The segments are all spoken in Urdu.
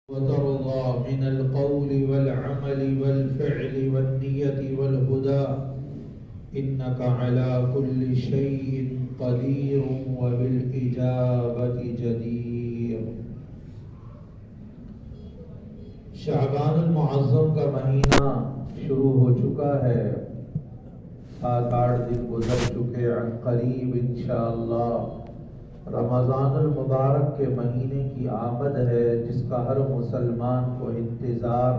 وترضى من القول والعمل والفعل والنية والهدى إنك على كل شيء قدير وبالإجابة جدير۔ شعبان المعظم کا مہینہ شروع ہو چکا ہے، 7-8 دن گزر چکے، عن قریب انشاءاللہ رمضان المبارک کے مہینے کی آمد ہے، جس کا ہر مسلمان کو انتظار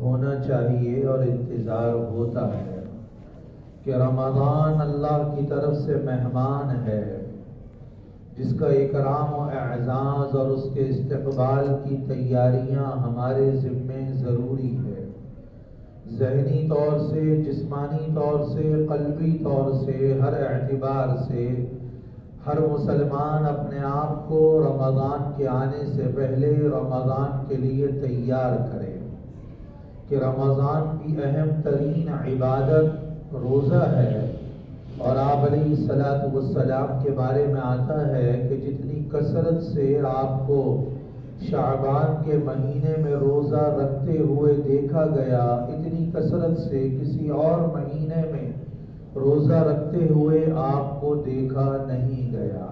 ہونا چاہیے اور انتظار ہوتا ہے کہ رمضان اللہ کی طرف سے مہمان ہے، جس کا اکرام و اعزاز اور اس کے استقبال کی تیاریاں ہمارے ذمے ضروری ہے، ذہنی طور سے، جسمانی طور سے، قلبی طور سے، ہر اعتبار سے ہر مسلمان اپنے آپ کو رمضان کے آنے سے پہلے رمضان کے لیے تیار کرے کہ رمضان کی اہم ترین عبادت روزہ ہے، اور آپ علیہ الصلاۃ والسلام کے بارے میں آتا ہے کہ جتنی کثرت سے آپ کو شعبان کے مہینے میں روزہ رکھتے ہوئے دیکھا گیا، اتنی کثرت سے کسی اور مہینے میں روزہ رکھتے ہوئے آپ کو دیکھا نہیں گیا۔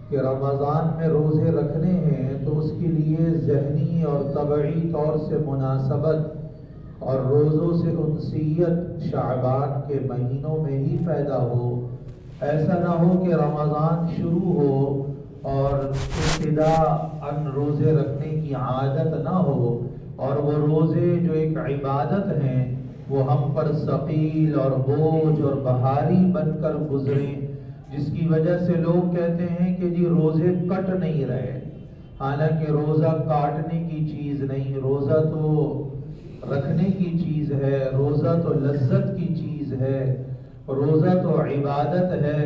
کہ رمضان میں روزے رکھنے ہیں تو اس کے لیے ذہنی اور طبعی طور سے مناسبت اور روزوں سے انسیت شعبان کے مہینوں میں ہی پیدا ہو۔ ایسا نہ ہو کہ رمضان شروع ہو اور ابتداءً روزے رکھنے کی عادت نہ ہو، اور وہ روزے جو ایک عبادت ہیں وہ ہم پر ثقیل اور بوجھ اور بھاری بن کر گزریں، جس کی وجہ سے لوگ کہتے ہیں کہ جی روزے کٹ نہیں رہے، حالانکہ روزہ کاٹنے کی چیز نہیں، روزہ تو رکھنے کی چیز ہے، روزہ تو لذت کی چیز ہے، روزہ تو عبادت ہے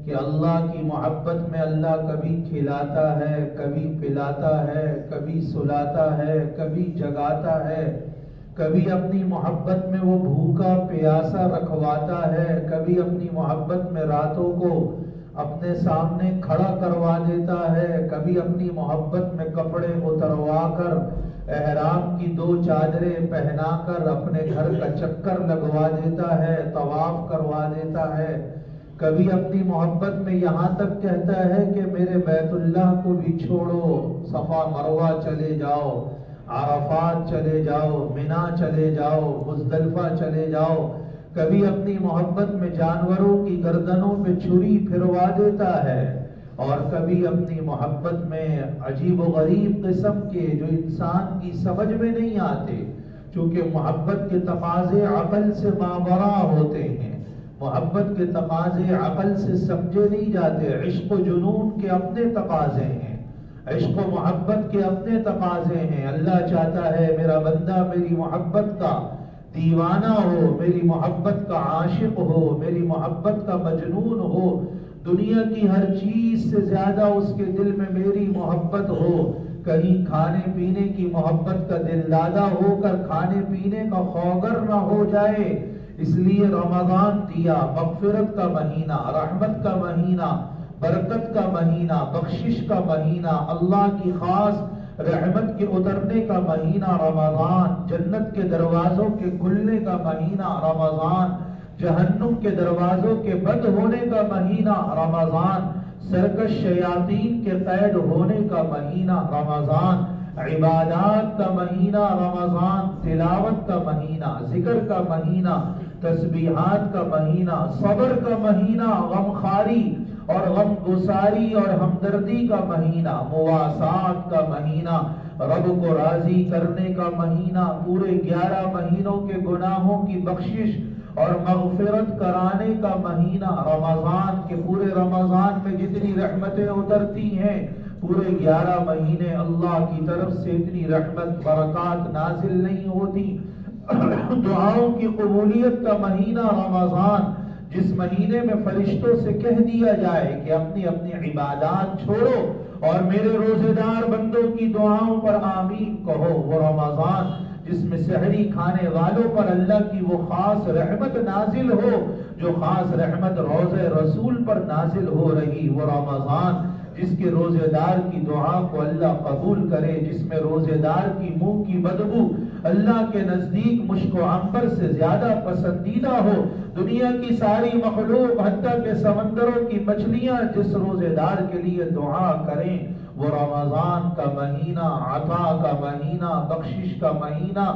کہ اللہ کی محبت میں اللہ کبھی کھلاتا ہے، کبھی پلاتا ہے، کبھی سلاتا ہے، کبھی جگاتا ہے، کبھی اپنی محبت میں وہ بھوکا پیاسا رکھواتا ہے، کبھی اپنی محبت میں راتوں کو اپنے سامنے کھڑا کروا دیتا ہے، کبھی اپنی محبت میں کپڑے اتروا کر احرام کی 2 چادریں پہنا کر اپنے گھر کا چکر لگوا دیتا ہے، طواف کروا دیتا ہے، کبھی اپنی محبت میں یہاں تک کہتا ہے کہ میرے بیت اللہ کو بھی چھوڑو، صفا مروہ چلے جاؤ، عرفات چلے جاؤ، منا چلے جاؤ، مزدلفہ چلے جاؤ، کبھی اپنی محبت میں جانوروں کی گردنوں پہ چھری پھروا دیتا ہے، اور کبھی اپنی محبت میں عجیب و غریب قسم کے جو انسان کی سمجھ میں نہیں آتے، چونکہ محبت کے تقاضے عقل سے ماوراء ہوتے ہیں، محبت کے تقاضے عقل سے سمجھے نہیں جاتے، عشق و جنون کے اپنے تقاضے ہیں، عشق و محبت کے اپنے تقاضے ہیں۔ اللہ چاہتا ہے میرا بندہ میری محبت کا دیوانہ ہو، میری محبت کا عاشق ہو، میری محبت کا مجنون ہو، دنیا کی ہر چیز سے زیادہ اس کے دل میں میری محبت ہو، کہیں کھانے پینے کی محبت کا دل دادا ہو کر کھانے پینے کا خوگر نہ ہو جائے۔ اس لیے رمضان دیا، مغفرت کا مہینہ، رحمت کا مہینہ، برکت کا مہینہ، بخشش کا مہینہ، اللہ کی خاص رحمت کے اترنے کا مہینہ رمضان، جنت کے دروازوں کے کھلنے کا مہینہ رمضان، جہنم کے دروازوں کے بند ہونے کا مہینہ رمضان، سرکش شیاطین کے قید ہونے کا مہینہ رمضان، عبادات کا مہینہ رمضان، تلاوت کا مہینہ، ذکر کا مہینہ، تسبیحات کا مہینہ، صبر کا مہینہ، غمخواری اور غم گساری اور ہمدردی کا مہینہ، مواسات کا مہینہ، رب کو راضی کرنے کا مہینہ، پورے 11 مہینوں کے گناہوں کی بخشش اور مغفرت کرانے کا مہینہ رمضان، کے پورے رمضان میں جتنی رحمتیں اترتی ہیں پورے 11 مہینے اللہ کی طرف سے اتنی رحمت برکات نازل نہیں ہوتی۔ دعاؤں کی قبولیت کا مہینہ رمضان، جس مہینے میں فرشتوں سے کہہ دیا جائے کہ اپنی اپنی عبادات چھوڑو اور میرے روزے دار بندوں کی دعاؤں پر آمین کہو، وہ رمضان جس میں سحری کھانے والوں پر اللہ کی وہ خاص رحمت نازل ہو، جو خاص رحمت روضہ رسول پر نازل ہو رہی، وہ رمضان جس کے روزے دار کی دعا کو اللہ قبول کرے، جس میں روزے دار کی منہ کی بدبو اللہ کے نزدیک مشک و عنبر سے زیادہ پسندیدہ ہو۔ دنیا کی ساری مخلوق حتیٰ کہ سمندروں کی مچھلیاں جس روزے دار کے لیے دعا کریں، وہ رمضان کا مہینہ عطا کا مہینہ، بخشش کا مہینہ،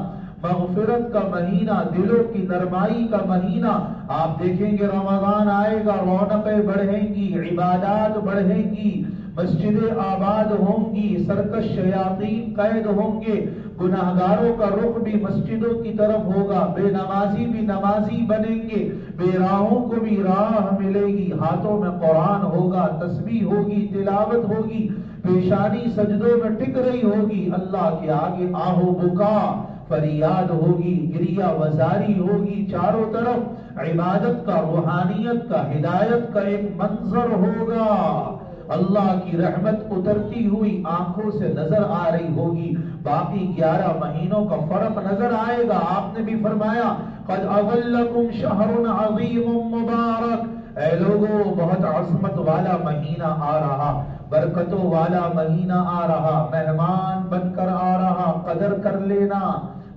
مغفرت کا مہینہ، دلوں کی نرمائی کا مہینہ۔ آپ دیکھیں گے رمضان آئے گا، رونقیں بڑھیں گی، عبادات بڑھیں گی، مسجدیں آباد ہوں گی، سرکش شیاطین قید ہوں گے، گناہگاروں کا رخ بھی مسجدوں کی طرف ہوگا، بے نمازی بھی نمازی بنیں گے، بے راہوں کو بھی راہ ملے گی، ہاتھوں میں قرآن ہوگا، تسبیح ہوگی، تلاوت ہوگی، پیشانی سجدوں میں ٹک رہی ہوگی، اللہ کے آگے آہو بکا فریاد ہوگی، گریہ وزاری ہوگی، چاروں طرف عبادت کا، روحانیت کا، ہدایت کا ایک منظر ہوگا، اللہ کی رحمت اترتی ہوئی آنکھوں سے نظر آ رہی ہوگی، باقی 11 مہینوں کا فرق نظر آئے گا۔ آپ نے بھی فرمایا قد اظلکم شہر عظیم مبارک، اے لوگوں بہت عظمت والا مہینہ آ رہا، برکتوں والا مہینہ آ رہا، مہمان بن کر آ رہا، قدر کر لینا،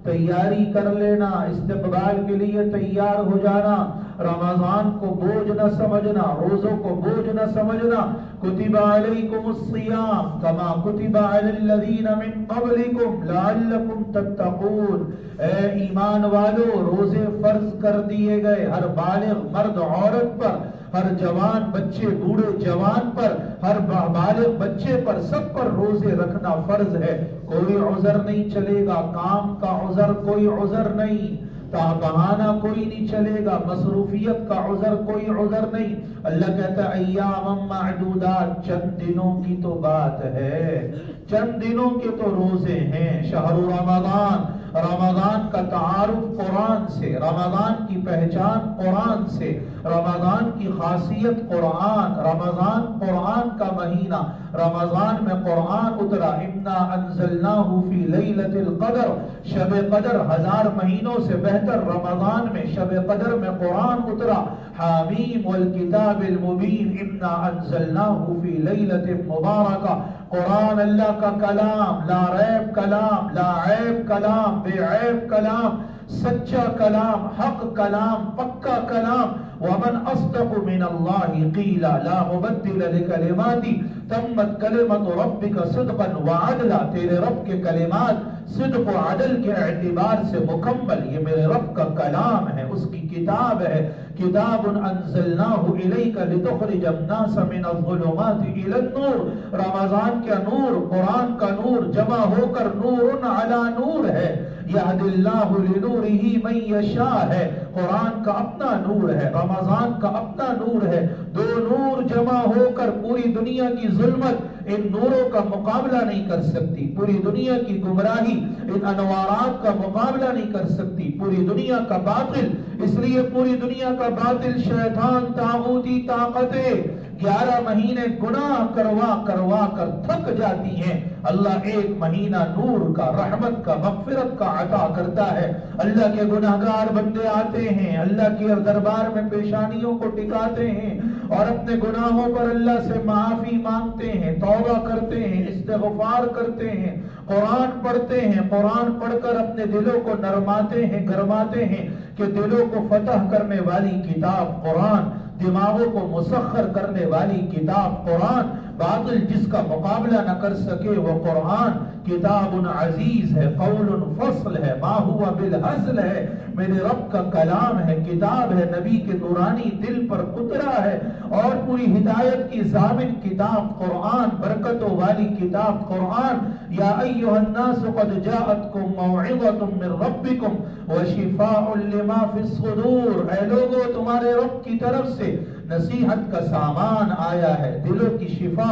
تیاری کر لینا، استقبال کے لیے تیار ہو جانا، رمضان کو بوجھ نہ سمجھنا، روزوں کو بوجھ نہ سمجھنا۔ کتب علیکم الصیام کما کتب علی الذین من قبلکم لعلکم تتقون، اے ایمان والو روزے فرض کر دیے گئے ہر بالغ مرد عورت پر، ہر جوان بچے بوڑھے جوان پر، ہر بالغ بچے پر، سب پر روزے رکھنا فرض ہے۔ کوئی عذر نہیں چلے گا، کام کا عذر کوئی عذر نہیں، بہانہ کوئی نہیں چلے گا، مصروفیت کا عذر کوئی عذر نہیں۔ اللہ کہتا ہے ایام معدودات، چند دنوں کی تو بات ہے، چند دنوں کے تو روزے ہیں۔ شہر رمضان، رمضان کا تعارف قرآن سے، رمضان کی پہچان قرآن سے، رمضان کی خاصیت قرآن، رمضان قرآن کا مہینہ، رمضان میں قرآن اترا، انا انزلناہ فی لیلۃ القدر، شب قدر 1000 مہینوں سے بہتر رمضان میں شب قدر میں قرآن اترا، حامیم والکتاب المبین انا انزلناہ فی لیلۃ مبارکہ، قرآن اللہ کا کلام، لا ریب کلام، لا عیب کلام، بے عیب کلام، سچا کلام، حق کلام، پکا کلام۔ ومن اصدق من اللہ قیلا لا مبدل لکلماتی تمت کلمت ربک صدقا وعدلا، تیرے رب کے کلمات صدق و عدل کے اعتبار سے مکمل، یہ میرے رب کا کلام ہے، اس کی کتاب ہے۔ کتاب انزلناہ الیک لتخرج الناس من الظلمات الی النور، رمضان کا نور، قرآن کا نور جمع ہو کر نور علی نور ہے، یہد اللہ لنورہ من یشاء ہے، قرآن کا اپنا نور ہے، رمضان کا اپنا نور ہے، دو نور جمع ہو کر پوری دنیا کی ظلمت ان نوروں کا مقابلہ نہیں کر سکتی، پوری دنیا کی گمراہی ان انوارات کا مقابلہ نہیں کر سکتی، پوری دنیا کا باطل، اس لیے پوری دنیا کا باطل، شیطان، طاغوتی طاقتیں 11 مہینے گناہ کروا کر تھک جاتی ہیں، اللہ ایک مہینہ نور کا، رحمت کا، مغفرت کا عطا کرتا ہے۔ اللہ کے گناہگار بندے آتے ہیں، اللہ کے دربار میں پیشانیوں کو ٹکاتے ہیں اور اپنے گناہوں پر اللہ سے معافی مانگتے ہیں، توبہ کرتے ہیں، استغفار کرتے ہیں، قرآن پڑھتے ہیں، قرآن پڑھ کر اپنے دلوں کو نرماتے ہیں، گرماتے ہیں کہ دلوں کو فتح کرنے والی کتاب قرآن، دماغوں کو مسخر کرنے والی کتاب قرآن، باطل جس کا مقابلہ نہ کر سکے وہ قرآن، کتاب عزیز ہے، قول فصل ہے، ما ہوا بالحزل ہے، میرے رب کا کلام ہے، کتاب ہے، نبی کے نورانی دل پر اترا ہے، اور پوری ہدایت کی ضامن کتاب قرآن، برکتوں والی کتاب قرآن۔ یا ایھا الناس قد جاءتکم موعظۃ من ربکم وشفاء لما فی الصدور، اے لوگو تمہارے رب کی طرف سے نصیحت کا سامان آیا ہے، دلوں کی شفا،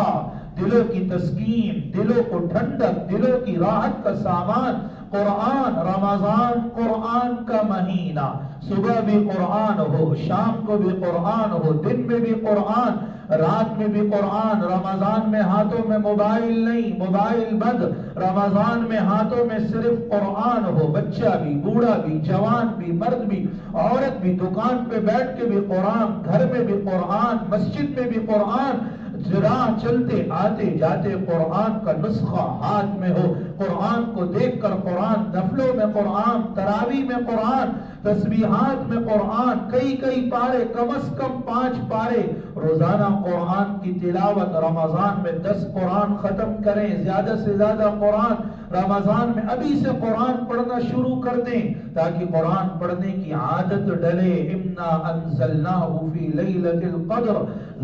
دلوں کی تسکین، دلوں کو ٹھنڈک، دلوں کی راحت کا سامان قرآن۔ رمضان قرآن کا مہینہ، صبح بھی قرآن ہو، شام کو بھی قرآن ہو، دن میں بھی قرآن، رات میں بھی قرآن۔ رمضان میں ہاتھوں میں موبائل نہیں، موبائل بند، رمضان میں ہاتھوں میں صرف قرآن ہو، بچہ بھی، بوڑھا بھی، جوان بھی، مرد بھی، عورت بھی، دکان پہ بیٹھ کے بھی قرآن، گھر میں بھی قرآن، مسجد میں بھی قرآن، راہ چلتے آتے جاتے قرآن کا نسخہ ہاتھ میں ہو، قرآن کو دیکھ کر قرآن، نفلوں میں قرآن، تراویح میں قرآن، تسبیحات میں قرآن، کئی پارے، کم از کم 5 پارے روزانہ قرآن کی تلاوت، رمضان میں 10 قرآن ختم کریں، زیادہ سے زیادہ قرآن رمضان میں ابھی سے قرآن پڑھنا شروع کر دیں تاکہ قرآن پڑھنے کی عادت ڈلے۔ اِنَّا أَنزَلْنَاهُ فِي لَيْلَةِ الْقَدْرِ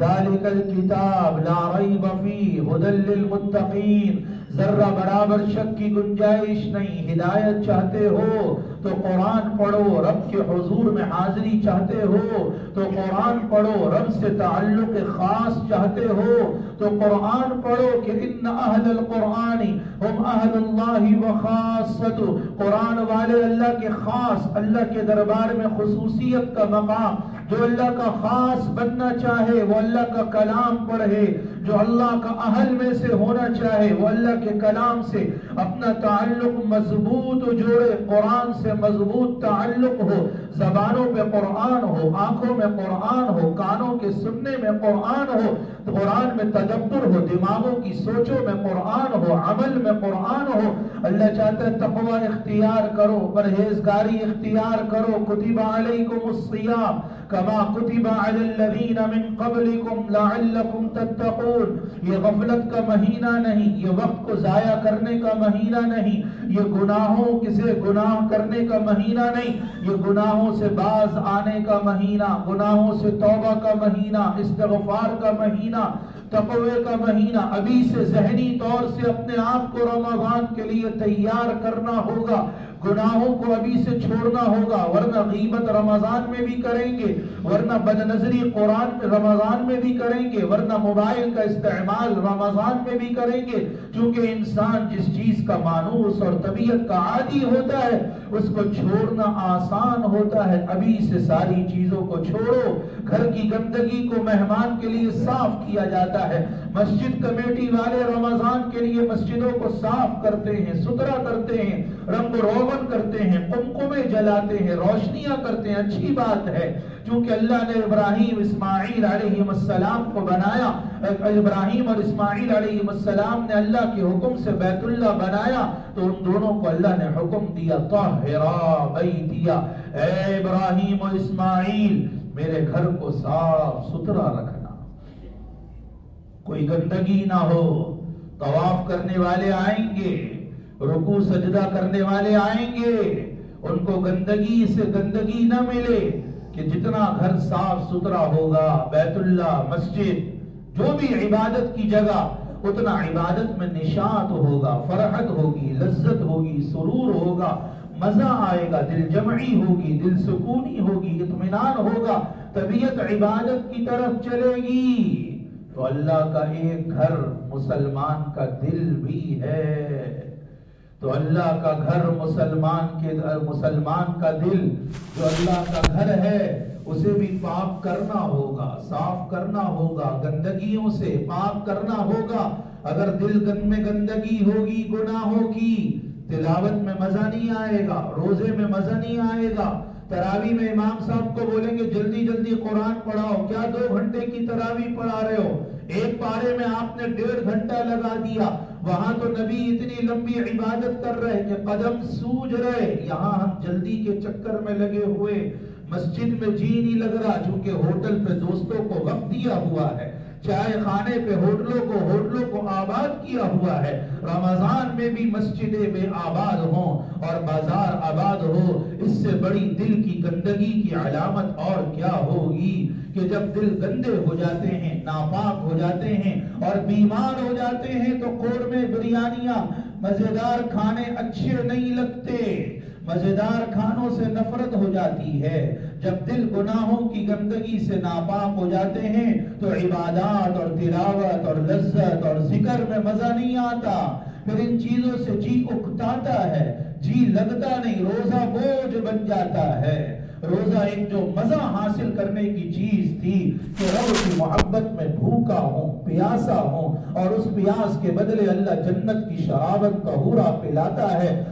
ذَلِكَ الْكِتَابُ لَا رَيْبَ فِيهِ هُدًى لِّلْمُتَّقِينَ۔ ذرہ برابر شک کی گنجائش نہیں۔ ہدایت چاہتے ہو تو قرآن پڑھو، رب کے حضور میں حاضری چاہتے ہو تو قرآن پڑھو، رب سے تعلق خاص چاہتے ہو تو قرآن پڑھو کہ ان اہل القرآن ہم اہل اللہ وخاصتہ، قرآن والے اللہ کے خاص، اللہ کے دربار میں خصوصیت کا مقام۔ جو اللہ کا خاص بننا چاہے وہ اللہ کا کلام پڑھے، جو اللہ کا اہل میں سے ہونا چاہے وہ اللہ کے کلام سے اپنا تعلق مضبوط جوڑے، قرآن سے مضبوط تعلق ہو، زبانوں پہ قرآن ہو، آنکھوں میں قرآن ہو، کانوں کے سننے میں قرآن ہو، قرآن میں تدبر ہو، دماغوں کی سوچوں میں قرآن ہو، عمل میں قرآن ہو۔ اللہ چاہتا ہے تقوی اختیار کرو، پرہیزگاری اختیار کرو۔ کتب علیکم الصیام کما کتب علی الذین من قبلکم لعلکم تتقون۔ یہ غفلت کا مہینہ نہیں، یہ وقت کو ضائع کرنے کا مہینہ نہیں، یہ گناہوں سے گناہ کرنے کا مہینہ نہیں، یہ گناہوں سے باز آنے کا مہینہ، گناہوں سے توبہ کا مہینہ، استغفار کا مہینہ، تقوی کا مہینہ۔ ابھی سے ذہنی طور سے اپنے آپ کو رمضان کے لیے تیار کرنا ہوگا، گناہوں کو ابھی سے چھوڑنا ہوگا، ورنہ غیبت رمضان میں بھی کریں گے، ورنہ بدنظری قرآن رمضان میں بھی کریں گے، ورنہ موبائل کا استعمال رمضان میں بھی کریں گے۔ چونکہ انسان جس چیز کا مانوس اور طبیعت کا عادی ہوتا ہے اس کو چھوڑنا آسان ہوتا ہے۔ ابھی سے ساری چیزوں کو چھوڑو۔ گھر کی گندگی کو مہمان کے لیے صاف کیا جاتا ہے۔ مسجد کمیٹی والے رمضان کے لیے مسجدوں کو صاف کرتے ہیں، ستھرا کرتے ہیں، رنگ روغن کرتے ہیں، قمقمے جلاتے ہیں، روشنیاں کرتے ہیں۔ اچھی بات ہے، چونکہ اللہ نے ابراہیم اسماعیل علیہ السلام کو بنایا، ابراہیم اور اسماعیل علیہ السلام نے اللہ کے حکم سے بیت اللہ بنایا تو ان دونوں کو اللہ نے حکم دیا طہرا بیتی، اے ابراہیم و اسماعیل میرے گھر کو صاف ستھرا رکھنا، کوئی گندگی نہ ہو۔ طواف کرنے والے آئیں گے، رکوع سجدہ کرنے والے آئیں گے، ان کو گندگی سے گندگی نہ ملے، کہ جتنا گھر صاف ستھرا ہوگا، بیت اللہ، مسجد، جو بھی عبادت کی جگہ، اتنا عبادت میں نشاط ہوگا، فرحت ہوگی، لذت ہوگی، سرور ہوگا، مزہ آئے گا، دل جمعی ہوگی، دل سکونی ہوگی، اطمینان ہوگا، طبیعت عبادت کی طرف چلے گی۔ تو اللہ کا ایک گھر مسلمان کا دل بھی ہے، تو اللہ کا گھر مسلمان کا دل جو اللہ کا گھر ہے اسے بھی پاک کرنا ہوگا، صاف کرنا ہوگا، گندگیوں سے پاک کرنا ہوگا۔ اگر دل میں گندگی ہوگی گناہوں کی، تلاوت میں مزہ نہیں آئے گا، روزے میں مزہ نہیں آئے گا۔ تراویح میں امام صاحب کو بولیں گے جلدی جلدی قرآن پڑھاؤ، کیا 2 گھنٹے کی تراویح پڑھا رہے ہو؟ ایک پارے میں آپ نے 1.5 گھنٹہ لگا دیا۔ وہاں تو نبی اتنی لمبی عبادت کر رہے کہ قدم سوج رہے، یہاں ہم جلدی کے چکر میں لگے ہوئے، مسجد میں جی نہیں لگ رہا، چونکہ ہوٹل پہ دوستوں کو وقت دیا ہوا ہے، چائے خانے پہ ہوٹلوں کو آباد کیا ہوا ہے۔ رمضان میں بھی مسجدیں بے آباد ہوں اور بازار آباد ہو، اس سے بڑی دل کی گندگی کی علامت اور کیا ہوگی کہ جب دل گندے ہو جاتے ہیں، ناپاک ہو جاتے ہیں اور بیمار ہو جاتے ہیں تو قورمے، بریانیاں، مزیدار کھانے اچھے نہیں لگتے، مزیدار کھانوں سے نفرت ہو جاتی ہے۔ جب دل گناہوں کی گندگی سے ناپاک ہو جاتے ہیں تو عبادات اور تلاوت اور لذت اور ذکر میں مزہ نہیں آتا، پھر ان چیزوں سے جی اکتاتا ہے، جی لگتا نہیں، روزہ بوجھ بن جاتا ہے۔ روزہ ایک جو مزہ حاصل کرنے کی چیز تھی کہ رب کی محبت میں بھوکا ہوں، پیاسا ہوں، اور اس پیاس کے بدلے اللہ جنت کی شرابت کا حورا پلاتا ہے،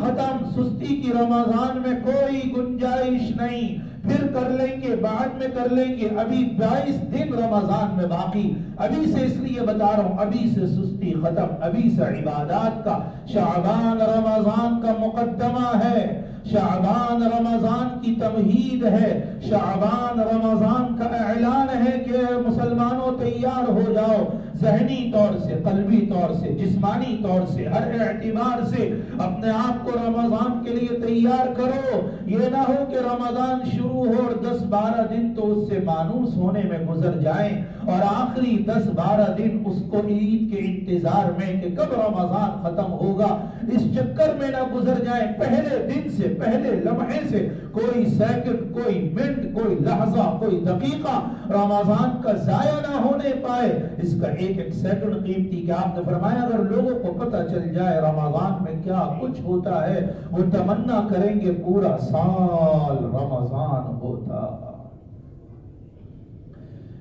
ختم، سستی کی رمضان میں کوئی گنجائش نہیں، پھر کر لیں گے، بعد میں کر لیں گے، ابھی 22 دن رمضان میں باقی، ابھی سے اس لیے بتا رہا ہوں، ابھی سے سستی ختم، ابھی سے عبادات کا، شعبان رمضان کا مقدمہ ہے، شعبان رمضان کی تمہید ہے، شعبان رمضان کا اعلان ہے کہ مسلمانوں تیار ہو جاؤ، ذہنی طور سے، قلبی طور سے، جسمانی طور سے، ہر اعتبار سے اپنے آپ کو رمضان کے لیے تیار کرو۔ یہ نہ ہو کہ رمضان شروع ہو اور 10-12 دن تو اس سے مانوس ہونے میں گزر جائیں، اور آخری 10-12 دن اس کو عید کے انتظار میں کہ کب رمضان ختم ہوگا اس چکر میں نہ گزر جائیں۔ پہلے دن سے، پہلے لمحے سے کوئی سیکنڈ، کوئی منٹ، کوئی لحظہ، کوئی دقیقہ رمضان کا ضائع نہ ہونے پائے۔ اس کا ایک ایک سیکنڈ قیمتی، کہ آپ نے فرمایا اگر لوگوں کو پتہ چل جائے رمضان میں کیا کچھ ہوتا ہے، وہ تمنا کریں گے پورا سال رمضان ہوتا۔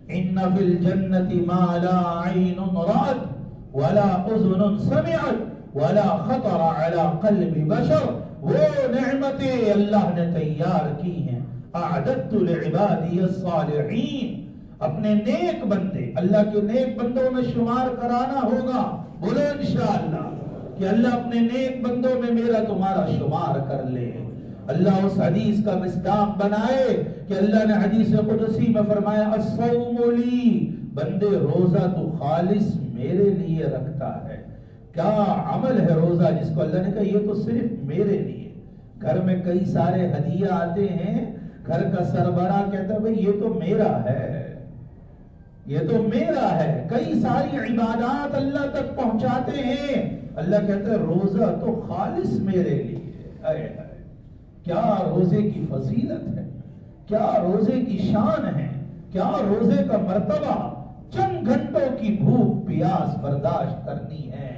ان فی الجنت ما لا عین رأت ولا اذن سمعت ولا خطر علی قلب بشر، وہ نعمتیں اللہ نے تیار کی ہیں، اعددت لعبادی الصالحین، اپنے نیک بندے، اللہ کے نیک بندوں میں شمار کرانا ہوگا، بولو انشاءاللہ کہ اللہ اپنے نیک بندوں میں میرا تمہارا شمار کر لے۔ اللہ اس حدیث کا مصداق بنائے کہ اللہ نے حدیث قدسی میں فرمایا الصوم لی، بندے روزہ تو خالص میرے لیے رکھتا ہے۔ کیا عمل ہے روزہ جس کو اللہ نے کہا یہ تو صرف میرے لیے۔ گھر میں کئی سارے ہدیے آتے ہیں، گھر کا سربراہ کہتا ہے بھئی یہ تو میرا ہے، یہ تو میرا ہے، کئی ساری عبادات اللہ تک پہنچاتے ہیں، اللہ کہتا ہے روزہ تو خالص میرے لیے۔ کیا روزے کی فضیلت ہے، کیا روزے کی شان ہے، کیا روزے کا مرتبہ، چند گھنٹوں کی بھوک پیاس برداشت کرنی ہے،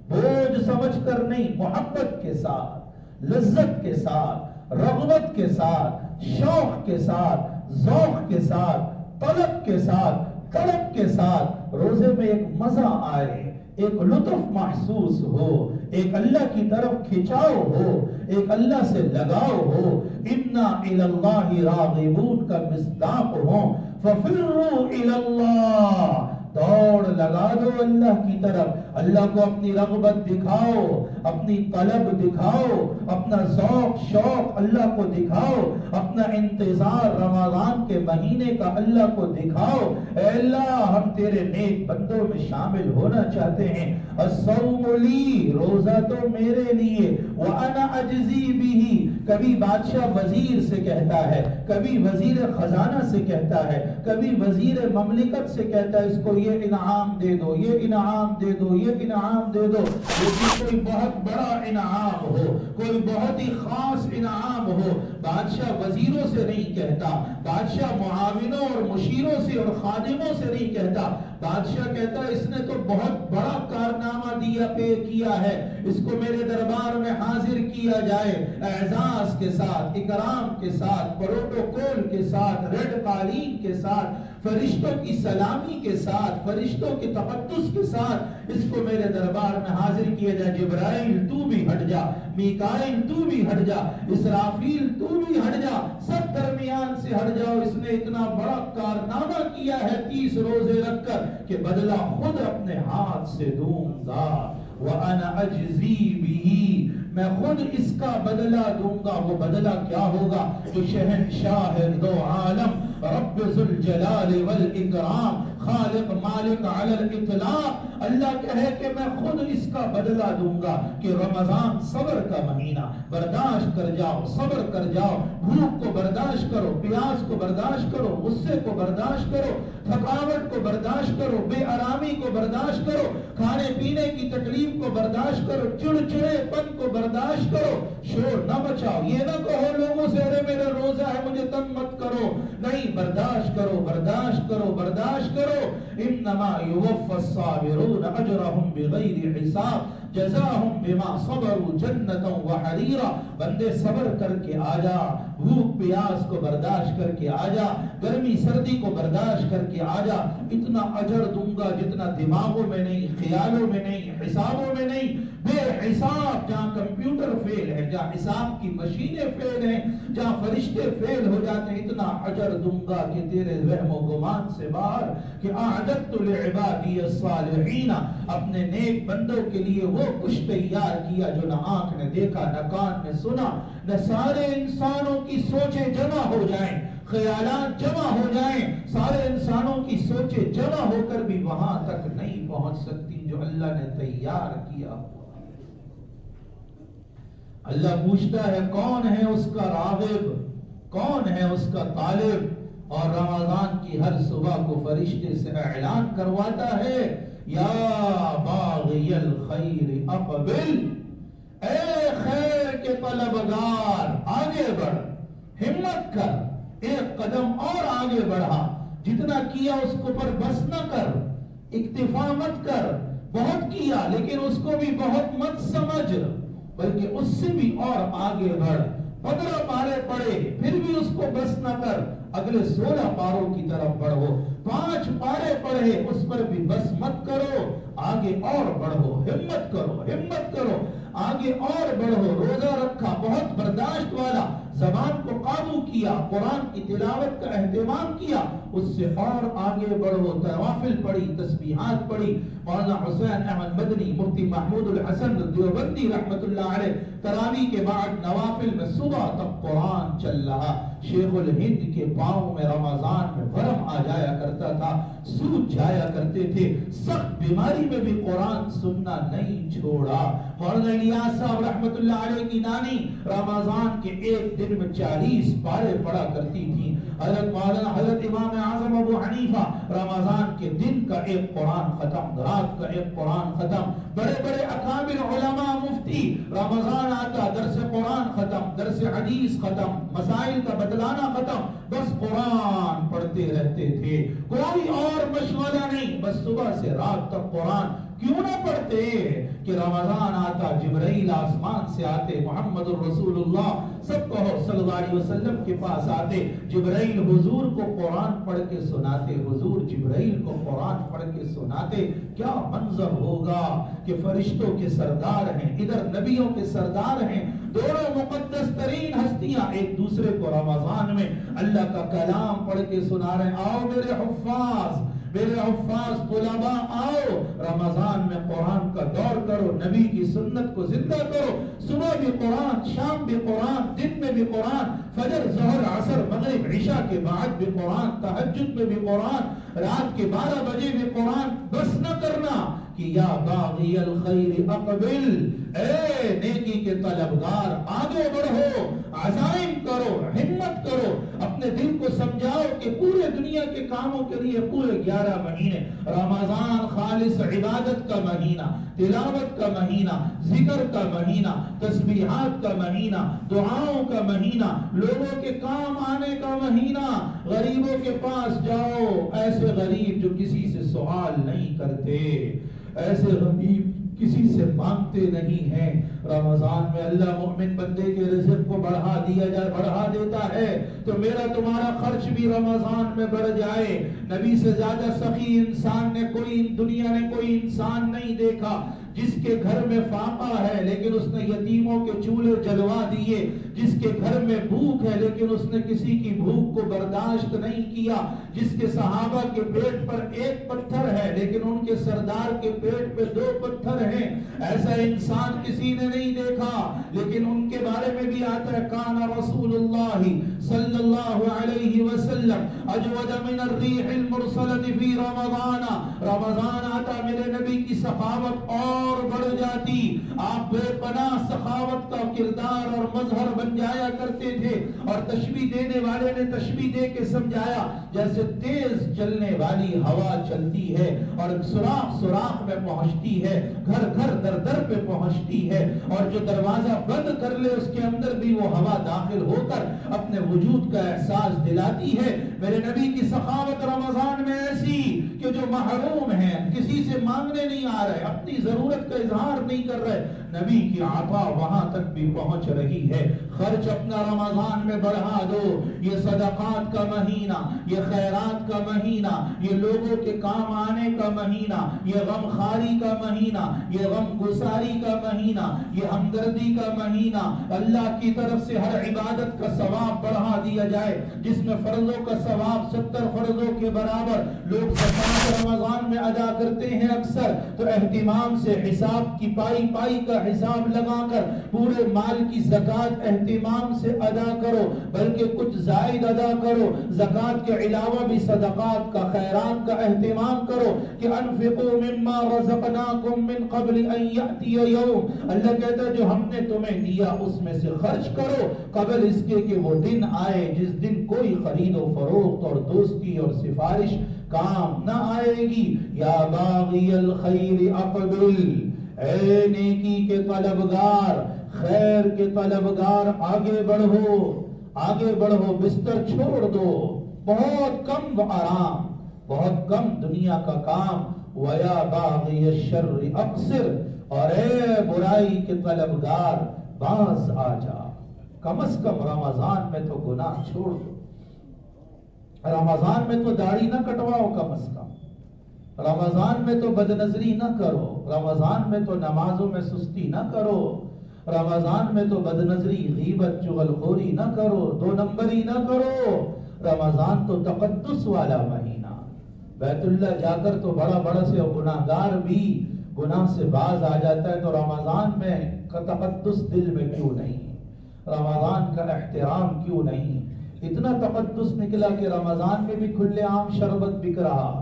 بوجھ سمجھ کر نہیں، محبت کے ساتھ، لذت کے ساتھ، رغبت کے ساتھ، شوق کے ساتھ، ذوق کے ساتھ، طلب کے ساتھ، طلب کے ساتھ روزے میں ایک مزہ آئے، ایک لطف محسوس ہو، ایک اللہ کی طرف کھچاؤ ہو، ایک اللہ سے لگاؤ ہو، اِنَّا إِلَى اللَّهِ رَاغِبُونَ کا مصداق ہو، فَفِرُّوا إِلَى اللَّهِ، دوڑ لگا دو اللہ کی طرف، اللہ کو اپنی رغبت دکھاؤ، اپنی طلب دکھاؤ، اپنا ذوق شوق اللہ کو دکھاؤ، اپنا انتظار رمضان کے مہینے کا اللہ کو دکھاؤ۔ اے اللہ ہم تیرے نیک بندوں میں شامل ہونا چاہتے ہیں۔ الصوم لی، روزہ تو میرے لیے، وَأَنَا أَجْزِي بِهِ، کبھی بادشاہ وزیر سے کہتا ہے، کبھی وزیر خزانہ سے کہتا ہے، کبھی وزیر مملکت سے کہتا ہے اس کو یہ انعام دے دو، یہ انعام دے دو، یہ انعام دے دو، لیکن کوئی بہت بڑا انعام ہو، کوئی بہت ہی خاص انعام ہو، بادشاہ وزیروں سے نہیں کہتا، بادشاہ معاونوں اور مشیروں سے اور خادموں سے نہیں کہتا، بادشاہ کہتا ہے اس نے تو بہت بڑا کارنامہ دیا پے کیا ہے، اس کو میرے دربار میں حاضر کیا جائے، اعزاز کے ساتھ، اکرام کے ساتھ، پروٹوکول کے ساتھ، ریڈ قالین کے ساتھ، فرشتوں کی سلامی کے ساتھ، فرشتوں کے تقدس کے ساتھ اس کو میرے دربار میں حاضر کیا جائے۔ جبرائیل تو بھی ہٹ جا، میکائیل تو بھی ہٹ جا، اسرافیل تو بھی ہٹ جا، سب درمیان سے ہٹ جاؤ، اس نے اتنا بڑا کارنامہ کیا ہے 30 روزے رکھ کر کہ بدلہ خود اپنے ہاتھ سے دوں گا۔ وَأَنَا أَجْزِي بِهِ، میں خود اس کا بدلہ دوں گا۔ وہ بدلہ کیا ہوگا؟ جو شہنشاہ دو عالم، رب ذوالجلال والاکرام، خالق مالک علی الاطلاق، اللہ کہے کہ میں خود اس کا بدلہ دوں گا کہ رمضان صبر کا مہینہ، برداشت کر جاؤ، صبر کر جاؤ، بھوک کو برداشت کرو، پیاس کو برداشت کرو، غصے کو برداشت کرو، تھکاوٹ کو برداشت کرو، بے آرامی کو برداشت کرو، کھانے پینے کی تکلیف کو برداشت کرو، چڑچڑے پن کو برداشت کرو، شور نہ بچاؤ، یہ نہ کہو لوگوں سے ارے میرا روزہ ہے مجھے تنگ مت کرو، نہیں، برداشت کرو، برداشت کرو، برداشت کرو۔ انما یوفی الصابرون اجرهم بغیر حساب جزاهم بما صبروا جنتا وحریرا، بندے صبر کر کے آجا، بھوک پیاس کو برداشت کر کے آجا، گرمی سردی کو برداشت کر کے آجا، اتنا اجر دوں گا جتنا دماغوں میں نہیں، خیالوں میں نہیں، حسابوں میں نہیں، بے حساب، جہاں کمپیوٹر فیل ہے، جہاں حساب کی مشینیں فیل ہیں، جہاں فرشتے فیل ہو جاتے ہیں، اتنا اجر دوں گا کہ تیرے وہم و گمان سے باہر، کہ اعددت لعبادی الصالحین، اپنے نیک بندوں کے لیے وہ کچھ تیار کیا جو نہ آنکھ نے دیکھا، نہ کان نے سنا، نہ سارے انسانوں کی سوچیں جمع ہو جائیں، خیالات جمع ہو جائیں، سارے انسانوں کی سوچیں جمع ہو کر بھی وہاں تک نہیں پہنچ سکتی جو اللہ نے تیار کیا ہوا۔ اللہ پوچھتا ہے کون ہے اس کا راغب، کون ہے اس کا طالب، اور رمضان کی ہر صبح کو فرشتے سے اعلان کرواتا ہے یا باغی الخیر اقبل، اے خیر کے طلبگار آگے بڑھ، ہمت کر، ایک قدم اور آگے بڑھا، جتنا کیا اس کو پر بس نہ کر، اکتفا مت کر، بہت کیا لیکن اس کو بھی بہت مت سمجھ، بلکہ اس سے بھی اور آگے بڑھ، 15 پارے پڑھے پھر بھی اس کو بس نہ کر، اگلے 16 پاروں کی طرف بڑھو، 5 پارے پڑھے اس پر بھی بس مت کرو، آگے اور بڑھو، ہمت کرو، ہمت کرو، آگے اور بڑھو، روزہ رکھا، بہت برداشت والا، زبان کو قابو کیا، قرآن کی تلاوت کا اہتمام کیا، اس سے اور آگے بڑھو، نوافل پڑھی، تسبیحات پڑھی، مولانا حسین احمد مدنی، مفتی محمود الحسن دیوبندی رحمت اللہ علیہ، تراویح کے بعد نوافل میں صبح تک قرآن چل رہا، شیخ الہند کے پاؤں میں رمضان میں ورم آ جایا کرتا تھا، سوج جایا کرتے تھے، سخت بیماری میں بھی قرآن سننا نہیں چھوڑا۔ مولانا الیاس صاحب رحمت اللہ علیہ کی نانی رمضان کے ایک دن میں 40 پارے پڑھا کرتی تھی۔ حضرت امام اعظم ابو حنیفہ رمضان کے دن کا ایک قرآن ختم، رات کا ایک قرآن ختم، بڑے بڑے اکابر علماء مفتی رمضان آتا درس قرآن ختم، درس حدیث ختم، مسائل کا بتلانا ختم، بس قرآن پڑھتے رہتے تھے، کوئی اور مشغلہ نہیں، بس صبح سے رات تک قرآن۔ کیوں نہ پڑھتے کہ رمضان آتا جبرائیل آسمان سے آتے، محمد الرسول اللہ سب کہو صلی اللہ علیہ وسلم کے پاس آتے، جبرائیل حضور کو قرآن پڑھ کے سناتے، حضور جبرائیل کو قرآن پڑھ کے سناتے، کیا منظر ہوگا کہ فرشتوں کے سردار ہیں، ادھر نبیوں کے سردار ہیں، دونوں مقدس ترین ہستیاں ایک دوسرے کو رمضان میں اللہ کا کلام پڑھ کے سنا رہے ہیں۔ آؤ میرے حفاظ، میرے حفاظ طلباء، آؤ رمضان میں قرآن کا دور کرو، نبی کی سنت کو زندہ کرو، صبح بھی قرآن، شام بھی قرآن، دن میں بھی قرآن، فجر ظہر عصر مغرب عشاء کے بعد بھی قرآن، تہجد میں بھی قرآن، رات کے 12 بجے بھی قرآن، بس نہ کرنا کہ یا باغی الخیر اقبل، اے نیکی کے طلبگار آگے بڑھو، عزائم کرو، ہمت کرو، اپنے دل کو سمجھاؤ کہ پورے دنیا کے کاموں کے لیے پورے 11 مہینے، رمضان خالص عبادت کا مہینہ، تلاوت کا مہینہ، ذکر کا مہینہ، تسبیحات کا مہینہ، دعاؤں کا مہینہ، لوگوں کے کام آنے کا مہینہ، غریبوں کے پاس جاؤ، ایسے غریب جو کسی سے سوال نہیں کرتے، ایسے غریب کسی سے مانگتے نہیں ہیں۔ رمضان میں اللہ مومن بندے کے رزق کو بڑھا دیتا ہے تو میرا تمہارا خرچ بھی رمضان میں بڑھ جائے۔ نبی سے زیادہ سخی انسان نے دنیا نے کوئی انسان نہیں دیکھا، جس کے گھر میں فاقہ ہے لیکن اس نے یتیموں کے چولہے جلوا دیے، جس کے گھر میں بھوک ہے لیکن اس نے کسی کی بھوک کو برداشت نہیں کیا، جس کے صحابہ کے پیٹ پر 1 پتھر ہے لیکن ان کے سردار کے پیٹ پہ 2 پتھر ہیں، ایسا انسان کسی نے نہیں دیکھا۔ لیکن ان کے بارے میں بھی آتا ہے کان رسول اللہ صلی اللہ علیہ وسلم اجود من الریح المرسلۃ فی رمضان، رمضان آتا میرے نبی کی سخاوت اور بڑھ جاتی، آپ بے پناہ سخاوت کا کردار اور مظہر بن جایا کرتے تھے۔ اور تشبیہ دینے والے نے تشبیہ دے کے سمجھایا جیسے تیز چلنے والی ہوا چلتی ہے اور سوراخ سوراخ میں پہنچتی ہے، گھر گھر در در پہ پہنچتی ہے، اور جو دروازہ بند کر لے اس کے اندر بھی وہ ہوا داخل ہو کر اپنے وجود کا احساس دلاتی ہے۔ میرے نبی کی سخاوت رمضان میں ایسی کہ جو محروم ہیں، کسی سے مانگنے نہیں آ رہے، اپنی ضرورت کا اظہار نہیں کر رہے، نبی کی عطا وہاں تک بھی پہنچ رہی ہے. خرچ اپنا رمضان میں بڑھا دو. یہ صدقات کا مہینہ، یہ خیرات کا مہینہ، یہ لوگوں کے کام آنے کا مہینہ، یہ غم خاری کا مہینہ، یہ غم گساری کا مہینہ، یہ ہمدردی کا مہینہ. اللہ کی طرف سے ہر عبادت کا ثواب بڑھا دیا جائے. جس میں فرضوں کا ثواب 70 فرضوں کے برابر لوگ زکوٰۃ رمضان میں ادا کرتے ہیں اکثر، تو اہتمام سے حساب کی پائی پائی کا حساب لگا کر پورے مال کی زکوٰۃ اہتمام سے ادا کرو، بلکہ کچھ زائد ادا کرو. زکوٰۃ کے علاوہ بھی صدقات کا، خیرات کا اہتمام کرو کہ انفقوا مما رزقناکم من قبل ان یأتی یوم. اللہ کہتا ہے جو ہم نے تمہیں دیا اس میں سے خرچ کرو قبل اس کے کہ وہ دن آئے جس دن کوئی خرید و فروخت اور دوستی اور سفارش کام نہ آئے گی. یا باغی الخیر اقبل، اے نیکی کے طلبگار، خیر کے طلبگار آگے بڑھو، آگے بڑھو. بستر چھوڑ دو، بہت کم آرام، بہت کم دنیا کا کام. ویا باغی الشر اقصر، اور اے برائی کے طلبگار باز آ جا. کم از کم رمضان میں تو گناہ چھوڑ دو. رمضان میں تو داڑھی نہ کٹواؤ، کم از کم رمضان میں تو بدنظری نہ کرو، رمضان میں تو نمازوں میں سستی نہ کرو، رمضان میں تو بدنظری، غیبت، چغلخوری نہ کرو، 2 نمبری نہ کرو. رمضان تو تقدس والا مہینہ. بیت اللہ جا کر تو بڑا بڑا سے گناہگار بھی گناہ سے باز آ جاتا ہے. تو رمضان میں تقدس دل میں کیوں نہیں؟ رمضان کا احترام کیوں نہیں؟ اتنا تقدس نکلا کہ رمضان میں بھی کھلے عام شربت بک رہا،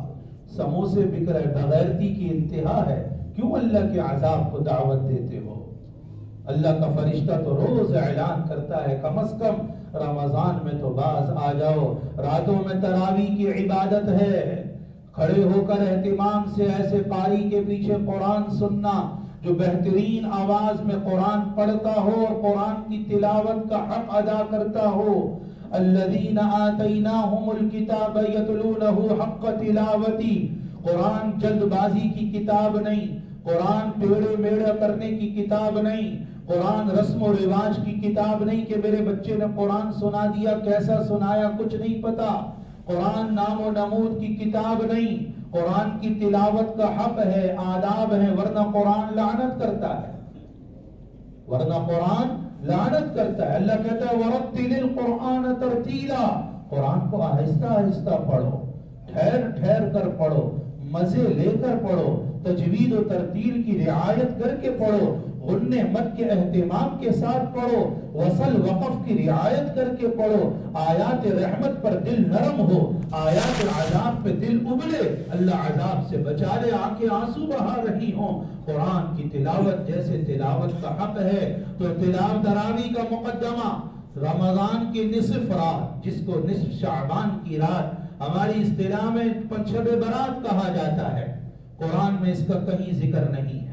سموسے بک رہے. بغیرتی کی انتہا ہے. کیوں اللہ کے عذاب کو دعوت دیتے ہو؟ اللہ کا فرشتہ تو روز اعلان کرتا ہے کم از کم رمضان میں تو باز آ جاؤ. راتوں میں تراویح کی عبادت ہے، کھڑے ہو کر اہتمام سے ایسے قاری کے پیچھے قرآن سننا جو بہترین آواز میں قرآن پڑھتا ہو اور قرآن کی تلاوت کا حق ادا کرتا ہو. الذین آتیناہم الکتاب یتلونہ حق تلاوتی. قرآن جلد بازی کی کتاب نہیں، قرآن ٹیڑے میڑے کرنے کی کتاب نہیں، قرآن رسم و رواج کی کتاب نہیں کہ میرے بچے نے قرآن سنا دیا، کیسا سنایا کچھ نہیں پتا. قرآن نام و نمود کی کتاب نہیں. قرآن کی تلاوت کا حق ہے، آداب ہے، ورنہ قرآن لعنت کرتا ہے، ورنہ قرآن لعنت کرتا ہے. اللہ کہتا ہے وَرَتِّلِ الْقُرْآنَ تَرْتِيلًا. قرآن کو آہستہ آہستہ پڑھو، ٹھہر ٹھہر کر پڑھو، مزے لے کر پڑھو، تجوید و ترتیل کی رعایت کر کے پڑھو، غنّ مد کے اہتمام کے ساتھ پڑھو، وصل وقف کی رعایت کر کے پڑھو. آیات رحمت پر دل نرم ہو، آیات عذاب پہ دل ابلے. اللہ عذاب سے بچا لے، آنکھیں آنسو بہا رہی ہوں. قرآن کی تلاوت جیسے تلاوت کا حق ہے تو تلاوت تراویح کا مقدمہ رمضان کی نصف رات، جس کو نصف شعبان کی رات ہماری اصطلاح میں شب برات کہا جاتا ہے، قرآن میں اس کا کہیں ذکر نہیں ہے.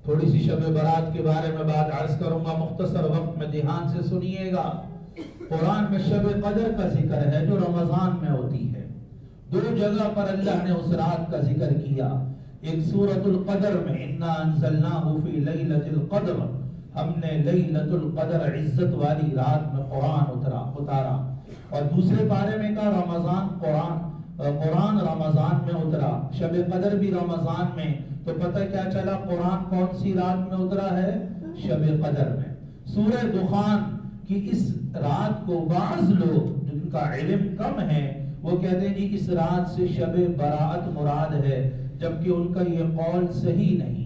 تھوڑی سی شب برات کے بارے میں بات عرض کروں گا، مختصر وقت میں دھیان سے سنیے گا. قرآن میں شب قدر کا ذکر ہے جو رمضان میں ہوتی ہے. 2 جگہ پر اللہ نے اس رات کا ذکر کیا. ایک سورۃ القدر میں انا انزلناہ فی لیلۃ القدر، ہم نے لیلۃ القدر عزت والی رات میں قرآن اتارا. اور دوسرے پارے میں کہا قرآن رمضان میں اترا، شب قدر بھی رمضان میں. تو پتہ کیا چلا قرآن کون سی رات میں اترا ہے؟ شب قدر میں. سورہ دخان کی اس رات کو بعض لوگ جن کا علم کم ہے وہ کہتے ہیں جی اس رات سے شب براءت مراد ہے، جبکہ ان کا یہ قول صحیح نہیں.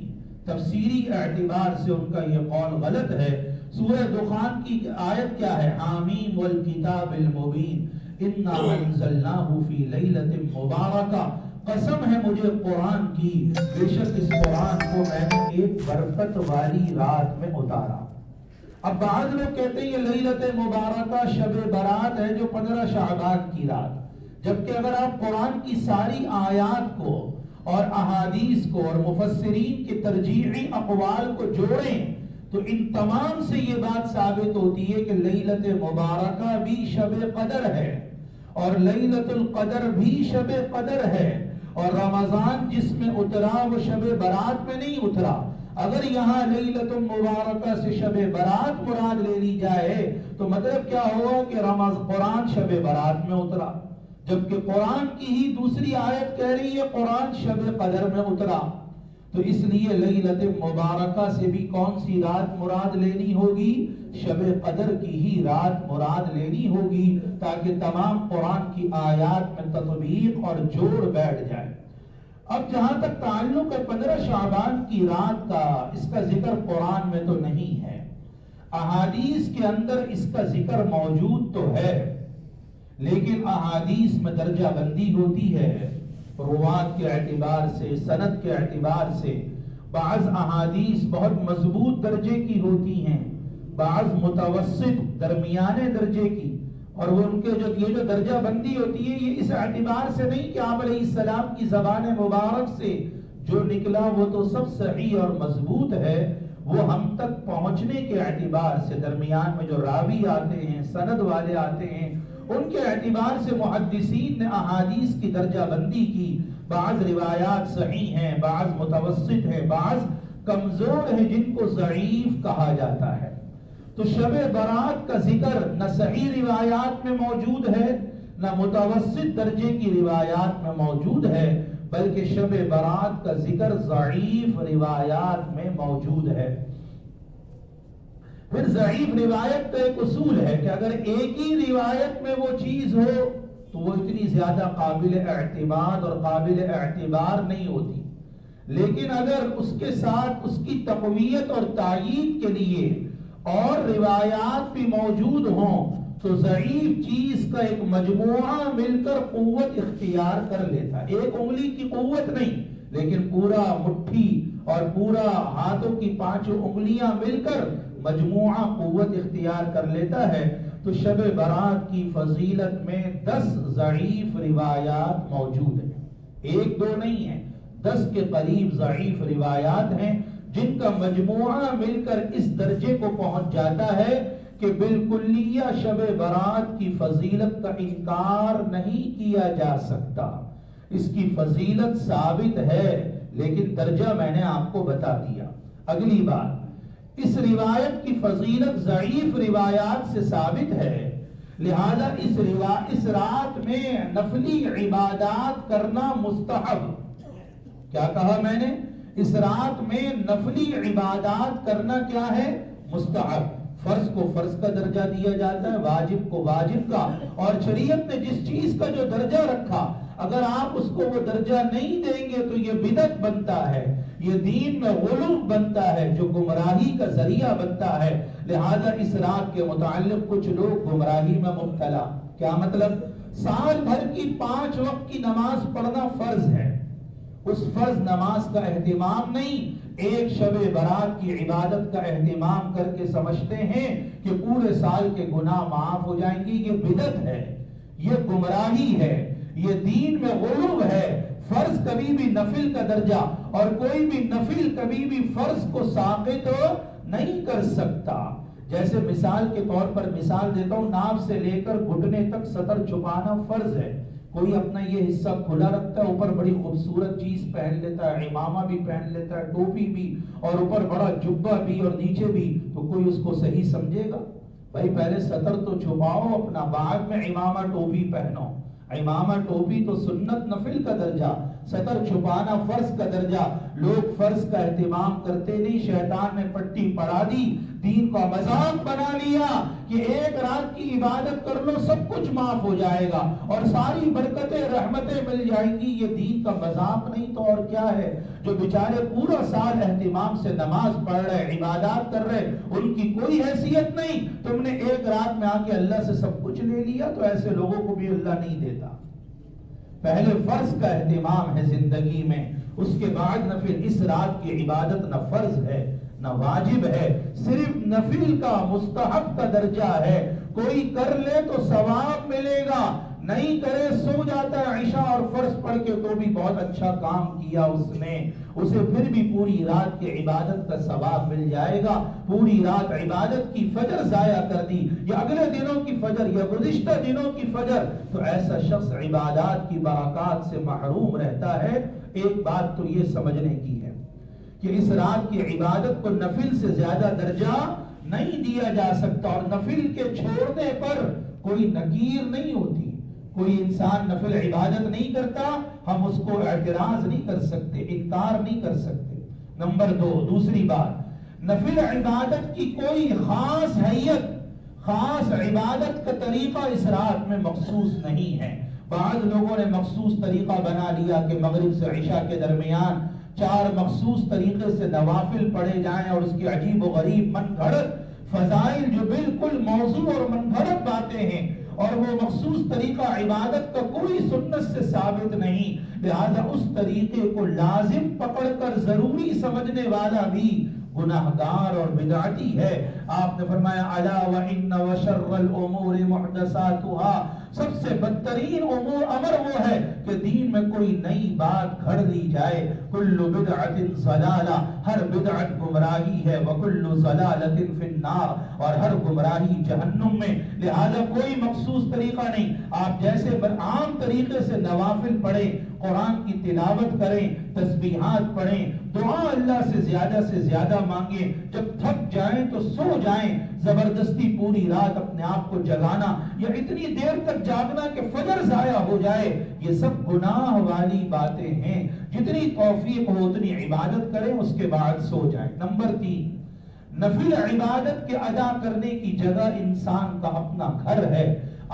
تفسیری اعتبار سے ان کا یہ قول غلط ہے. سورہ دخان کی آیت کیا ہے؟ حامیم والکتاب المبین انا انزلناہ فی لیلۃ مبارکہ. قسم ہے مجھے قرآن کی، بے شک اس قرآن کو میں نے ایک برکت والی رات میں اتارا. اب بعض لوگ کہتے ہیں یہ لیلۃ مبارکہ شب برات ہے جو 15 شعبان کی رات، جبکہ اگر آپ قرآن کی ساری آیات کو اور احادیث کو اور مفسرین کے ترجیحی اقوال کو جوڑیں تو ان تمام سے یہ بات ثابت ہوتی ہے کہ لیلۃ مبارکہ بھی شب قدر ہے اور لیلۃ القدر بھی شب قدر ہے. اور رمضان جس میں اترا وہ شب برات میں نہیں اترا. اگر یہاں لیلۃ مبارکہ سے شب برات مراد لے لی جائے تو مطلب کیا ہوا کہ قرآن شب برات میں اترا، جبکہ قرآن کی ہی دوسری آیت کہہ رہی ہے قرآن شب قدر میں اترا۔ تو اس لیے لیلۃ مبارکہ سے بھی کون سی رات مراد لینی ہوگی؟ شب قدر کی ہی رات مراد لینی ہوگی، تاکہ تمام قرآن کی آیات میں تطبیق اور جوڑ بیٹھ جائے۔ اب جہاں تک تعلق ہے 15 شعبان کی رات کا، اس کا ذکر قرآن میں تو نہیں ہے، احادیث کے اندر اس کا ذکر موجود تو ہے، لیکن احادیث میں درجہ بندی ہوتی ہے روات کے اعتبار سے، سند کے اعتبار سے۔ بعض احادیث بہت مضبوط درجے کی ہوتی ہیں، بعض متوسط درمیانے درجے کی، اور وہ ان کے یہ جو درجہ بندی ہوتی ہے یہ اس اعتبار سے نہیں کہ آپ علیہ السلام کی زبان مبارک سے جو نکلا وہ تو سب صحیح اور مضبوط ہے، وہ ہم تک پہنچنے کے اعتبار سے درمیان میں جو راوی آتے ہیں، سند والے آتے ہیں، ان کے اعتبار سے محدثین نے احادیث کی درجہ بندی کی۔ بعض روایات صحیح ہیں، بعض متوسط ہیں، بعض کمزور ہیں جن کو ضعیف کہا جاتا ہے۔ تو شب برات کا ذکر نہ صحیح روایات میں موجود ہے، نہ متوسط درجے کی روایات میں موجود ہے، بلکہ شب برات کا ذکر ضعیف روایات میں موجود ہے۔ پھر ضعیف روایت کا ایک اصول ہے کہ اگر ایک ہی روایت میں وہ چیز ہو تو وہ اتنی زیادہ قابل اعتماد اور قابل اعتبار نہیں ہوتی، لیکن اگر اس کے ساتھ اس کی تقویت اور تائید کے لیے اور روایات بھی موجود ہوں تو ضعیف چیز کا ایک مجموعہ مل کر قوت اختیار کر لیتا ہے۔ ایک انگلی کی قوت نہیں، لیکن پورا مٹھی اور پورا ہاتھوں کی 5 انگلیاں مل کر مجموعہ قوت اختیار کر لیتا ہے۔ تو شب برات کی فضیلت میں 10 ضعیف روایات موجود ہیں، ایک دو نہیں ہیں، 10 کے قریب ضعیف روایات ہیں جن کا مجموعہ مل کر اس درجے کو پہنچ جاتا ہے کہ بالکلیہ شب برات کی فضیلت کا انکار نہیں کیا جا سکتا۔ اس کی فضیلت ثابت ہے، لیکن درجہ میں نے آپ کو بتا دیا۔ اگلی بات، اس روایت کی فضیلت ضعیف روایات سے ثابت ہے، لہذا اس رات میں نفلی عبادات کرنا مستحب۔ کیا کہا میں نے؟ اس رات میں نفلی عبادات کرنا کیا ہے؟ مستحب۔ فرض کو فرض کا درجہ دیا جاتا ہے، واجب کو واجب کا، اور شریعت نے جس چیز کا جو درجہ رکھا اگر آپ اس کو وہ درجہ نہیں دیں گے تو یہ بدعت بنتا ہے، یہ دین میں غلو بنتا ہے، جو گمراہی کا ذریعہ بنتا ہے۔ لہذا اس رات کے متعلق کچھ لوگ گمراہی میں مبتلا۔ کیا مطلب؟ سال بھر کی 5 وقت کی نماز پڑھنا فرض ہے، اس فرض نماز کا اہتمام نہیں، ایک شب برات کی عبادت کا اہتمام کر کے سمجھتے ہیں کہ پورے سال کے گناہ معاف ہو جائیں گے۔ یہ بدعت ہے، یہ گمراہی ہے، یہ دین میں غلو ہے۔ فرض کبھی بھی نفل کا درجہ، اور کوئی بھی نفل کبھی بھی فرض کو ساقط نہیں کر سکتا۔ جیسے مثال کے طور پر مثال دیتا ہوں، ناف سے لے کر گھٹنے تک سطر چھپانا فرض ہے۔ کوئی اپنا یہ حصہ کھلا رکھتا ہے، اوپر بڑی خوبصورت چیز پہن لیتا ہے، امامہ بھی پہن لیتا ہے، ٹوپی بھی، اور اوپر بڑا جبہ بھی اور نیچے بھی، تو کوئی اس کو صحیح سمجھے گا؟ بھائی پہلے سطر تو چھپاؤ اپنا، بعد میں امامہ ٹوپی پہنو۔ امامہ ٹوپی تو سنت نفل کا درجہ، سطر چھپانا فرض کا درجہ۔ لوگ فرض کا اہتمام کرتے نہیں، شیطان نے پٹی پڑھا دی، دین کا مذاق بنا لیا کہ ایک رات کی عبادت کر لو سب کچھ معاف ہو جائے گا اور ساری برکتیں رحمتیں مل جائیں گی۔ یہ دین کا مذاق نہیں تو اور کیا ہے؟ جو بیچارے پورا سال اہتمام سے نماز پڑھ رہے، عبادات کر رہے، ان کی کوئی حیثیت نہیں، تم نے ایک رات میں آ کے اللہ سے سب کچھ لے لیا، تو ایسے لوگوں کو بھی اللہ نہیں دیتا۔ پہلے فرض کا اہتمام ہے زندگی میں، اس کے بعد نفل۔ اس رات کی عبادت نہ فرض ہے نہ واجب ہے، صرف نفل کا مستحب کا درجہ ہے۔ کوئی کر لے تو ثواب ملے گا، نہیں کرے سو جاتا ہے عشاء اور فرض پڑھ کے تو بھی بہت اچھا کام کیا اس نے، اسے پھر بھی پوری رات کی عبادت کا ثواب مل جائے گا۔ پوری رات عبادت کی فجر ضائع کر دی، یا اگلے دنوں کی فجر یا گزشتہ دنوں کی فجر، تو ایسا شخص عبادات کی برکات سے محروم رہتا ہے۔ ایک بات تو یہ سمجھنے کی ہے کہ اس رات کی عبادت کو نفل سے زیادہ درجہ نہیں دیا جا سکتا، اور نفل کے چھوڑنے پر کوئی نکیر نہیں ہوتی. کوئی انسان نفل عبادت نہیں کرتا، ہم اس کو اعتراض نہیں کر سکتے، انکار نہیں کر سکتے. نمبر 2، دوسری بات، نفل عبادت کی کوئی خاص حیت، خاص عبادت کا طریقہ اس رات میں مخصوص نہیں ہے. بعض لوگوں نے مخصوص طریقہ بنا لیا کہ مغرب سے عشاء کے درمیان 4 مخصوص طریقے سے نوافل پڑھے جائیں، اور اس کی عجیب و غریب من گھڑت فضائل جو بالکل موضوع اور من گھڑت باتیں ہیں، اور وہ مخصوص طریقہ عبادت کا کوئی سنت سے ثابت نہیں. لہذا اس طریقے کو لازم پکڑ کر ضروری سمجھنے والا بھی گناہگار اور بدعتی ہے. آپ نے فرمایا الا وان وشر الامور محدثاتها، سب سے بدترین امر وہ ہے کہ دین میں کوئی نئی بات گھڑ لی جائے. کل بدعت ضلالہ، ہر بدعت گمراہی ہے. وکل ضلالۃ فی النار، اور ہر گمراہی جہنم میں. لہذا کوئی مخصوص طریقہ نہیں. آپ جیسے عام طریقے سے نوافل پڑھیں، قرآن کی تلاوت کریں، تسبیحات پڑھیں، دعا اللہ سے زیادہ مانگیں، جب تھک جائیں تو سو جائیں. زبردستی پوری رات اپنے آپ کو جگانا یا اتنی دیر تک جاگنا کہ فجر ضائع ہو جائے، یہ سب گناہ والی باتیں ہیں. جتنی توفیق ہو اتنی عبادت کریں، اس کے بعد سو جائیں. نمبر 3، نفل عبادت کے ادا کرنے کی جگہ انسان کا اپنا گھر ہے.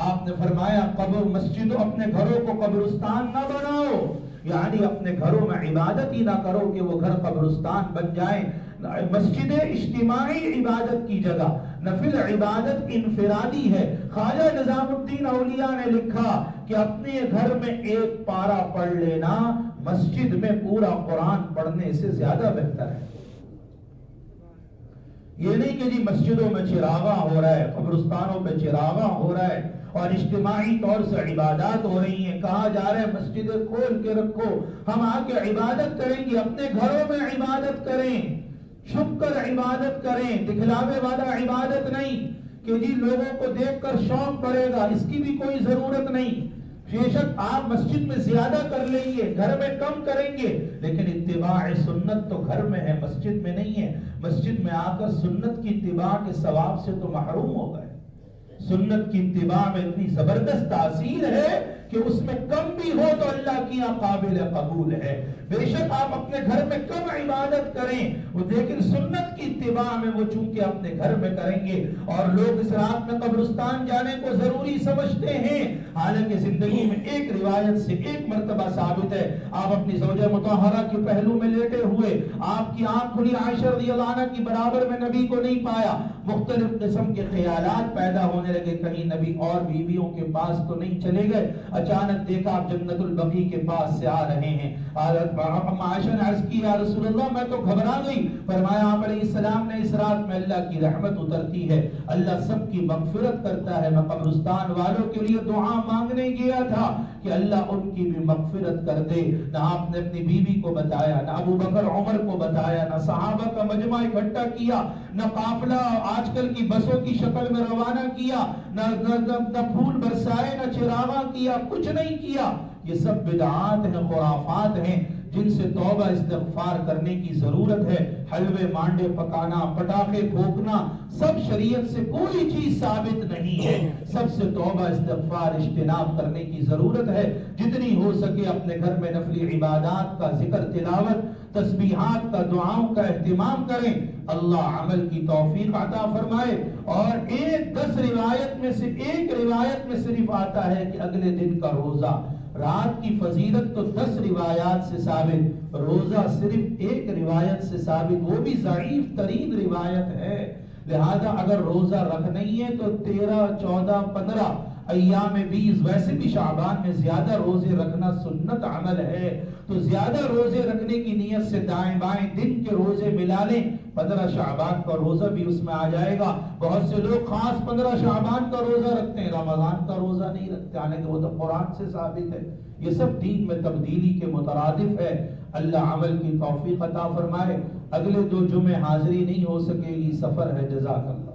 آپ نے فرمایا قبر مسجدوں، اپنے گھروں کو قبرستان نہ بناؤ، یعنی اپنے گھروں میں عبادت ہی نہ کرو کہ وہ گھر قبرستان بن جائیں. مسجد اجتماعی عبادت کی جگہ، نفل عبادت انفرادی ہے. خواجہ نظام الدین اولیاء نے لکھا کہ اپنے گھر میں ایک پارہ پڑھ لینا مسجد میں پورا قرآن پڑھنے سے زیادہ بہتر ہے. یہ نہیں کہ جی مسجدوں میں چراغاں ہو رہا ہے، قبرستانوں پہ چراغاں ہو رہا ہے اور اجتماعی طور سے عبادات ہو رہی ہیں. کہا جا رہا ہے مسجدیں کھول کے رکھو، ہم آ کے عبادت کریں گے. اپنے گھروں میں عبادت کریں، چھپ کر عبادت کریں، دکھلاوے والا عبادت نہیں کہ جی لوگوں کو دیکھ کر شوق پڑے گا، اس کی بھی کوئی ضرورت نہیں. بے شک آپ مسجد میں زیادہ کر لیں گے، گھر میں کم کریں گے، لیکن اتباع سنت تو گھر میں ہے، مسجد میں نہیں ہے. مسجد میں آ کر سنت کی اتباع کے ثواب سے تو محروم ہو گئے. سنت کی اتباع میں اتنی زبردست تاثیر ہے کہ اس میں کم بھی ہو تو اللہ کی قابل قبول ہے. بے شک آپ اپنے گھر میں کم عبادت کریں، لیکن سنت کی اتباع میں وہ چونکہ اپنے گھر میں کریں گے. اور لوگ اس رات میں قبرستان جانے کو ضروری سمجھتے ہیں، حالانکہ زندگی میں ایک روایت سے ایک مرتبہ ثابت ہے. آپ اپنی زوجہ مطہرہ کے پہلو میں لیٹے ہوئے، آپ کی آنکھ کھلی، عائشہ رضی اللہ عنہ کی برابر میں نبی کو نہیں پایا. مختلف قسم کے خیالات پیدا ہونے لگے، کہیں نبی اور بیویوں کے پاس تو نہیں چلے گئے. اچانک دیکھا آپ جنت البقیع کے پاس سے آ رہے ہیں. عائشہ نے عرض کی یا رسول اللہ میں تو گھبرا گئی. فرمایا آپ علیہ السلام نے اس رات میں اللہ کی رحمت اترتی ہے، اللہ سب کی مغفرت کرتا ہے. میں قبرستان والوں کے لیے دعا مانگنے گیا تھا کہ اللہ ان کی بھی مغفرت کر دے. نہ آپ نے اپنی بیوی کو بتایا، نہ ابو بکر عمر کو بتایا، نہ صحابہ کا مجمع اکٹھا کیا، نہ قافلہ آج کل کی بسوں کی شکل میں روانہ کیا، نہ پھول برسائے، نہ چراغاں کیا، کچھ نہیں کیا. یہ سب بدعات ہیں، خرافات ہیں جن سے توبہ استغفار کرنے کی ضرورت ہے. حلوے مانڈے پکانا، پٹاخے پھونکنا، سب شریعت سے کوئی چیز ثابت نہیں ہے. سب سے توبہ استغفار اجتناب کرنے کی ضرورت ہے. جتنی ہو سکے اپنے گھر میں نفلی عبادات کا ذکر، تلاوت، تسبیحات کا، دعاؤں کا اہتمام کریں. اللہ عمل کی توفیق عطا فرمائے. اور 10 روایت میں سے ایک روایت میں صرف آتا ہے کہ اگلے دن کا روزہ، رات کی فضیلت تو 10 روایات سے ثابت، روزہ صرف ایک روایت سے ثابت، وہ بھی ضعیف ترین روایت ہے. لہذا اگر روزہ رکھنا ہی ہے تو 13، 14، 15 ایام 20، ویسے بھی شعبان میں زیادہ روزے رکھنا سنت عمل ہے، تو زیادہ روزے رکھنے کی نیت سے دائیں بائیں دن کے روزے ملا لیں. 15 شعبان کا روزہ بھی اس میں آ جائے گا. بہت سے لوگ خاص 15 شعبان کا روزہ رکھتے ہیں، رمضان کا روزہ نہیں رکھتے، حالانکہ وہ تو قرآن سے ثابت ہے. یہ سب دین میں تبدیلی کے مترادف ہے. اللہ عمل کی توفیق عطا فرمائے. اگلے 2 جمعے حاضری نہیں ہو سکے گی، سفر ہے. جزاک اللہ.